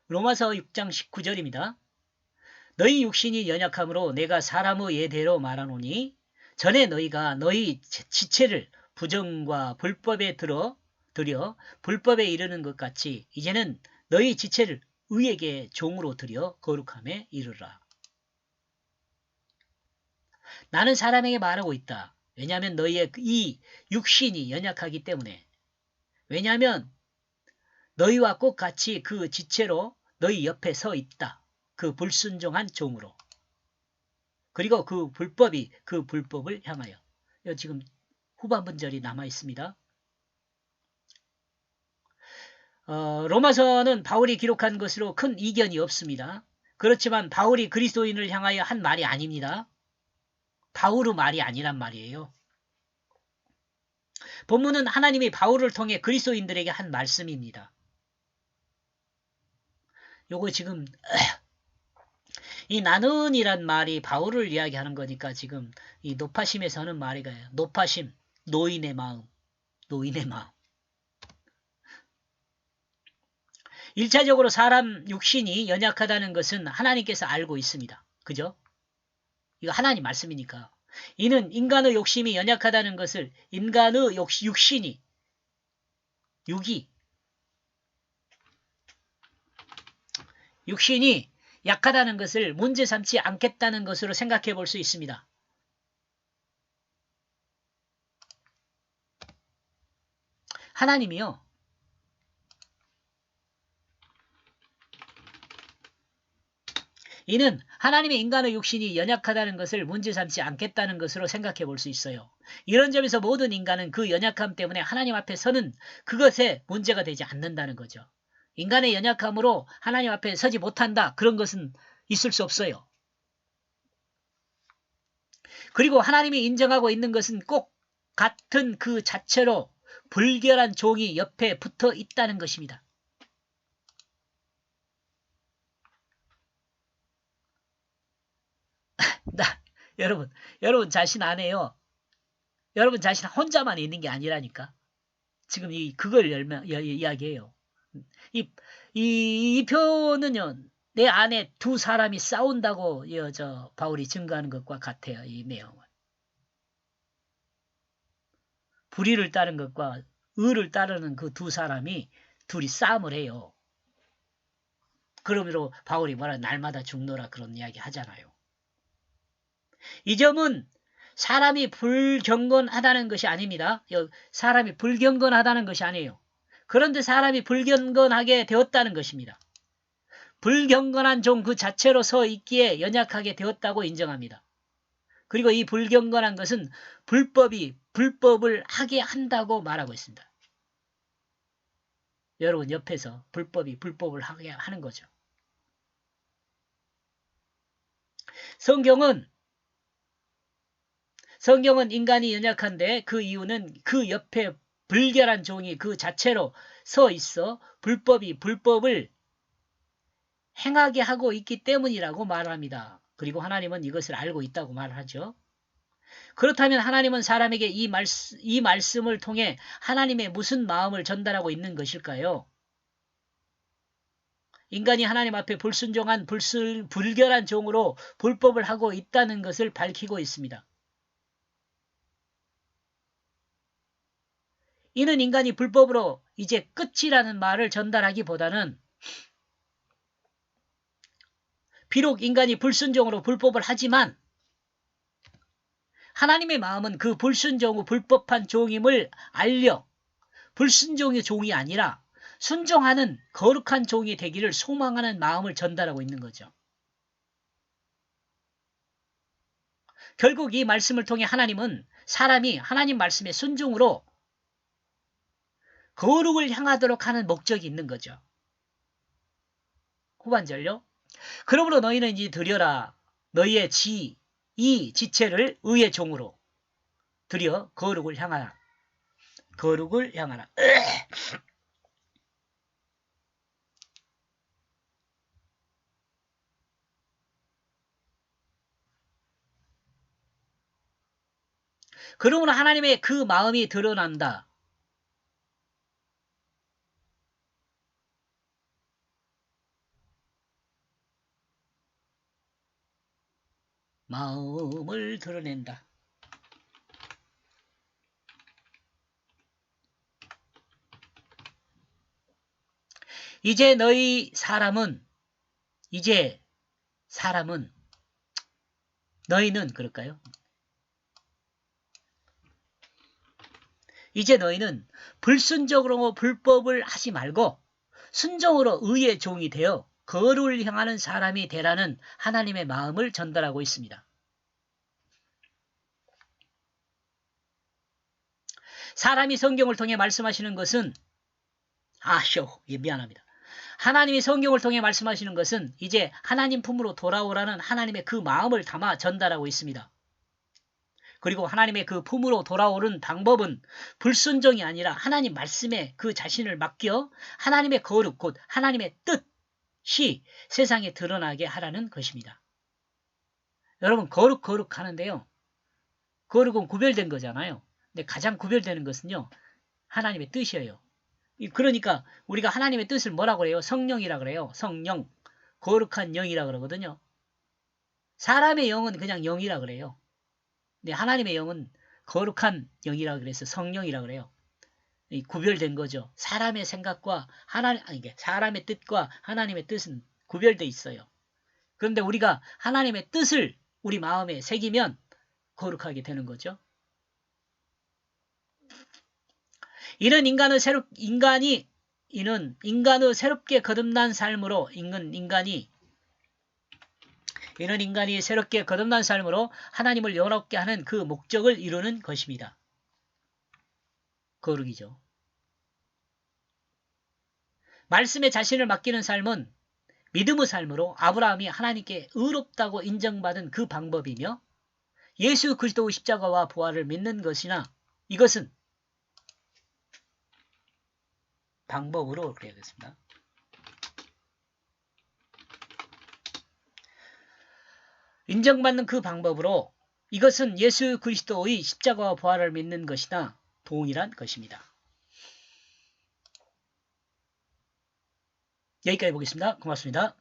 로마서 6장 19절입니다. 너희 육신이 연약함으로 내가 사람의 예대로 말하노니 전에 너희가 너희 지체를 부정과 불법에 들여 불법에 이르는 것 같이 이제는 너희 지체를 의에게 종으로 들여 거룩함에 이르라. 나는 사람에게 말하고 있다. 왜냐하면 너희의 이 육신이 연약하기 때문에. 왜냐하면 너희와 꼭 같이 그 지체로 너희 옆에 서 있다. 그 불순종한 종으로. 그리고 그 불법을 향하여. 지금 후반분절이 남아 있습니다. 로마서는 바울이 기록한 것으로 큰 이견이 없습니다. 그렇지만 바울이 그리스도인을 향하여 한 말이 아닙니다. 바울의 말이 아니란 말이에요. 본문은 하나님이 바울을 통해 그리스도인들에게 한 말씀입니다. 요거 지금 이 나는이란 말이 바울을 이야기하는 거니까 지금 이 노파심에서 하는 말이가요. 노파심, 노인의 마음. 1차적으로 사람 육신이 연약하다는 것은 하나님께서 알고 있습니다. 그죠? 이거 하나님 말씀이니까. 이는 인간의 욕심이 연약하다는 것을 인간의 육신이 약하다는 것을 문제 삼지 않겠다는 것으로 생각해 볼 수 있습니다. 하나님이요. 이는 하나님의 인간의 육신이 연약하다는 것을 문제 삼지 않겠다는 것으로 생각해 볼 수 있어요. 이런 점에서 모든 인간은 그 연약함 때문에 하나님 앞에 서는 그것에 문제가 되지 않는다는 거죠. 인간의 연약함으로 하나님 앞에 서지 못한다. 그런 것은 있을 수 없어요. 그리고 하나님이 인정하고 있는 것은 꼭 같은 그 자체로 불결한 종이 옆에 붙어 있다는 것입니다. 여러분 자신 안에요. 여러분 자신 혼자만 있는 게 아니라니까. 지금 그걸 이야기해요. 이 표는요, 내 안에 두 사람이 싸운다고 바울이 증거하는 것과 같아요. 이 내용은. 불의를 따른 것과 의를 따르는 그 두 사람이 둘이 싸움을 해요. 그러므로 바울이 날마다 죽노라 그런 이야기 하잖아요. 이 점은 사람이 불경건하다는 것이 아닙니다. 사람이 불경건하다는 것이 아니에요. 그런데 사람이 불경건하게 되었다는 것입니다. 불경건한 종 그 자체로 서 있기에 연약하게 되었다고 인정합니다. 그리고 이 불경건한 것은 불법을 하게 한다고 말하고 있습니다. 여러분 옆에서 불법을 하게 하는 거죠. 성경은 인간이 연약한데 그 이유는 그 옆에 불결한 종이 그 자체로 서 있어 불법을 행하게 하고 있기 때문이라고 말합니다. 그리고 하나님은 이것을 알고 있다고 말하죠. 그렇다면 하나님은 사람에게 이 말씀을 통해 하나님의 무슨 마음을 전달하고 있는 것일까요? 인간이 하나님 앞에 불순종한 불결한 종으로 불법을 하고 있다는 것을 밝히고 있습니다. 이는 인간이 불법으로 이제 끝이라는 말을 전달하기보다는 비록 인간이 불순종으로 불법을 하지만 하나님의 마음은 그 불순종 후 불법한 종임을 알려 불순종의 종이 아니라 순종하는 거룩한 종이 되기를 소망하는 마음을 전달하고 있는 거죠. 결국 이 말씀을 통해 하나님은 사람이 하나님 말씀의 순종으로 거룩을 향하도록 하는 목적이 있는 거죠. 후반절요. 그러므로 너희는 이제 드려라. 너희의 이 지체를 의의 종으로 드려 거룩을 향하라. 거룩을 향하라. 그러므로 하나님의 그 마음이 드러난다. 마음을 드러낸다. 이제 사람은 너희는 그럴까요? 이제 너희는 불순종으로 불법을 하지 말고 순종으로 의의 종이 되어 거룩을 향하는 사람이 되라는 하나님의 마음을 전달하고 있습니다. 사람이 성경을 통해 말씀하시는 것은 미안합니다. 하나님이 성경을 통해 말씀하시는 것은 이제 하나님 품으로 돌아오라는 하나님의 그 마음을 담아 전달하고 있습니다. 그리고 하나님의 그 품으로 돌아오는 방법은 불순종이 아니라 하나님 말씀에 그 자신을 맡겨 하나님의 거룩 곧 하나님의 뜻이 세상에 드러나게 하라는 것입니다. 여러분 거룩 하는데요. 거룩은 구별된 거잖아요. 근데 가장 구별되는 것은요. 하나님의 뜻이에요. 그러니까 우리가 하나님의 뜻을 뭐라고 그래요? 성령이라 그래요. 성령. 거룩한 영이라 그러거든요. 사람의 영은 그냥 영이라 그래요. 근데 하나님의 영은 거룩한 영이라 그래서 성령이라 그래요. 구별된 거죠. 사람의 생각과 사람의 뜻과 하나님의 뜻은 구별돼 있어요. 그런데 우리가 하나님의 뜻을 우리 마음에 새기면 거룩하게 되는 거죠. 이는 인간의 새롭게 거듭난 삶으로 하나님을 영화롭게 하는 그 목적을 이루는 것입니다. 거룩이죠. 말씀에 자신을 맡기는 삶은 믿음의 삶으로 아브라함이 하나님께 의롭다고 인정받은 그 방법이며 예수 그리스도의 십자가와 부활을 믿는 것이나 이것은 방법으로 그래야겠습니다. 인정받는 그 방법으로 이것은 예수 그리스도의 십자가와 부활을 믿는 것이나 동일한 것입니다. 여기까지 보겠습니다. 고맙습니다.